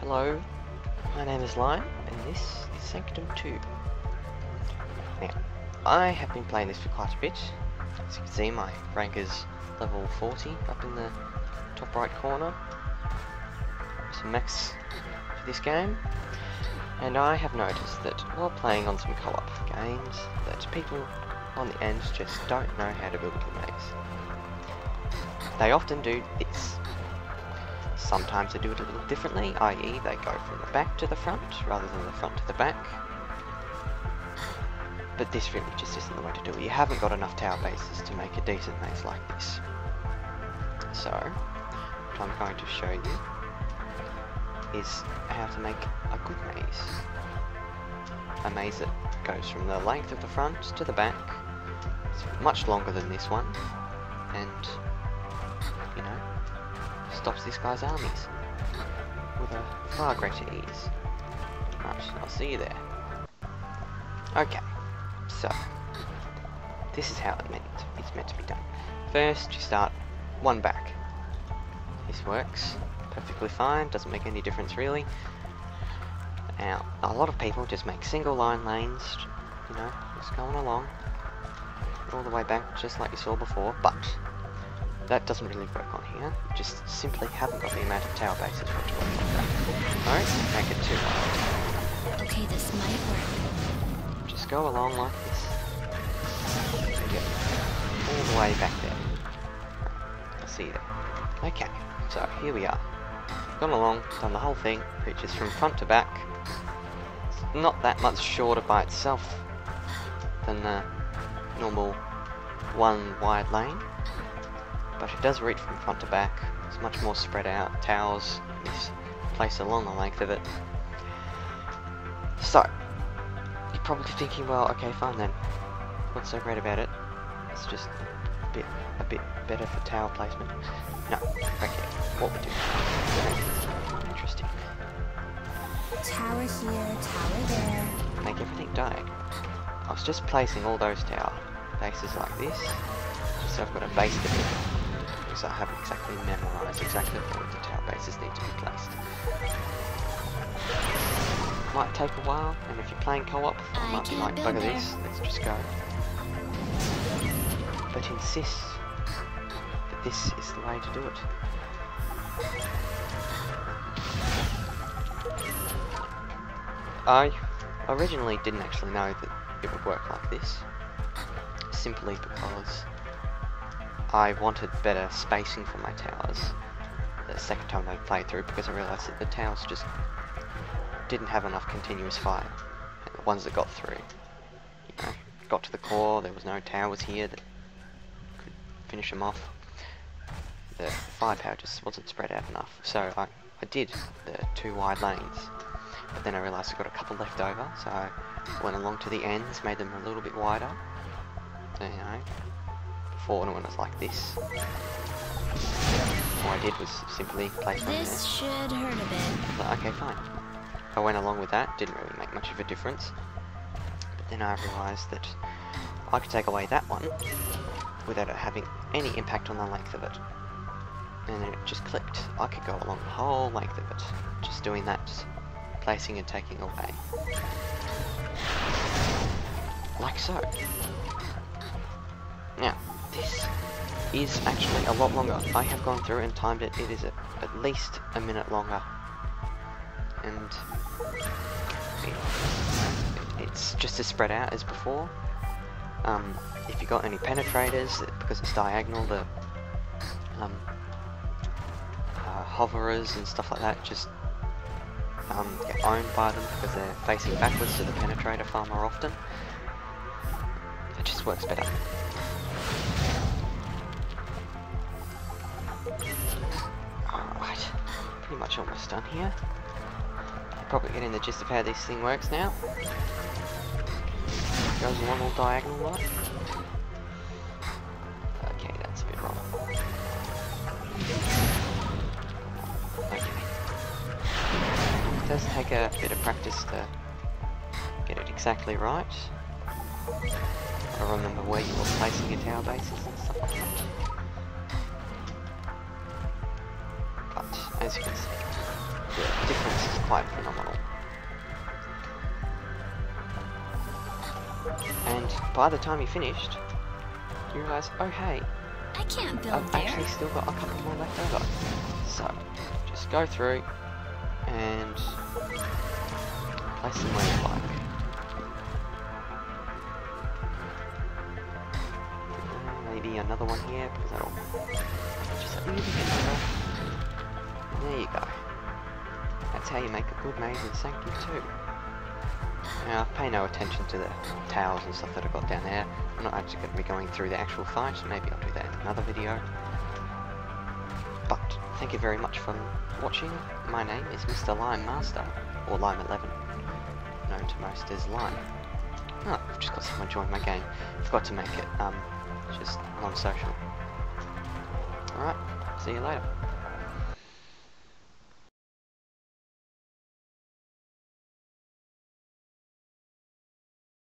Hello, my name is Lion, and this is Sanctum 2. Now, I have been playing this for quite a bit. As you can see, my rank is level 40 up in the top right corner. Some max for this game. And I have noticed that while playing on some co-op games, that people on the end just don't know how to build a maze. They often do this. Sometimes they do it a little differently, i.e. they go from the back to the front, rather than the front to the back. But this really just isn't the way to do it. You haven't got enough tower bases to make a decent maze like this. So, what I'm going to show you is how to make a good maze. A maze that goes from the length of the front to the back. It's much longer than this one, and, you know, stops this guy's armies with a far greater ease. Right, I'll see you there. Okay, so this is how it's meant to be done. First, you start one back. This works perfectly fine, doesn't make any difference really. Now, a lot of people just make single line lanes, you know, just going along all the way back, just like you saw before, but that doesn't really work on here. You just simply haven't got the amount of tower bases for it to work like that. Alright, make it too wide. Okay, this might work. Just go along like this. And get all the way back there. I'll see you there. Okay, so here we are. Gone along, done the whole thing, reaches from front to back. It's not that much shorter by itself than the normal one wide lane. But it does reach from front to back. It's much more spread out. Towers is placed along the length of it. So, you're probably thinking, well, okay, fine then. What's so great about it? It's just a bit better for tower placement. No, okay, what we do. Interesting. Tower here, tower there. Make everything diagonal. I was just placing all those tower bases like this, just so I've got a base to build. Because I haven't exactly memorised exactly where the tower bases need to be placed. Might take a while, and if you're playing co-op, I might be like, bugger this, let's just go. But insist that this is the way to do it. I originally didn't actually know that it would work like this, simply because I wanted better spacing for my towers the second time I played through, because I realised that the towers just didn't have enough continuous fire. And the ones that got through, you know, got to the core, there was no towers here that could finish them off. The firepower just wasn't spread out enough, so I did the two wide lanes, but then I realised I got a couple left over, so I went along to the ends, made them a little bit wider, so, you know, before when it was like this. All I did was simply place one there. This should hurt a bit. But, okay, fine. I went along with that, didn't really make much of a difference. But then I realised that I could take away that one without it having any impact on the length of it. And then it just clicked. I could go along the whole length of it, just doing that, placing and taking away. Like so. Now, this is actually a lot longer. I have gone through and timed it. It is at least a minute longer. And it's just as spread out as before. If you got any penetrators, because it's diagonal, the hoverers and stuff like that just get owned by them because they're facing backwards to the penetrator far more often. It just works better. Alright, pretty much almost done here. Probably getting the gist of how this thing works now. Goes along all diagonal like. Okay, that's a bit wrong. Okay. It does take a bit of practice to get it exactly right. Gotta remember where you are placing your tower bases and stuff like that. But, as you can see, the difference is quite phenomenal. And by the time you finished, you realise, oh hey, I can't build I've there. actually still got a couple more left over. So, just go through and place them where you like. Maybe another one here, because that'll just a little bit over. There you go. That's how you make a good maze in Sanctum 2. Now, pay no attention to the towers and stuff that I've got down there. I'm not actually going to be going through the actual fight, maybe I'll do that in another video. But, thank you very much for watching. My name is Mr. Lime Master, or Lime11, known to most as Lime. Oh, I've just got someone join my game. Forgot to make it, just non-social. Alright, see you later.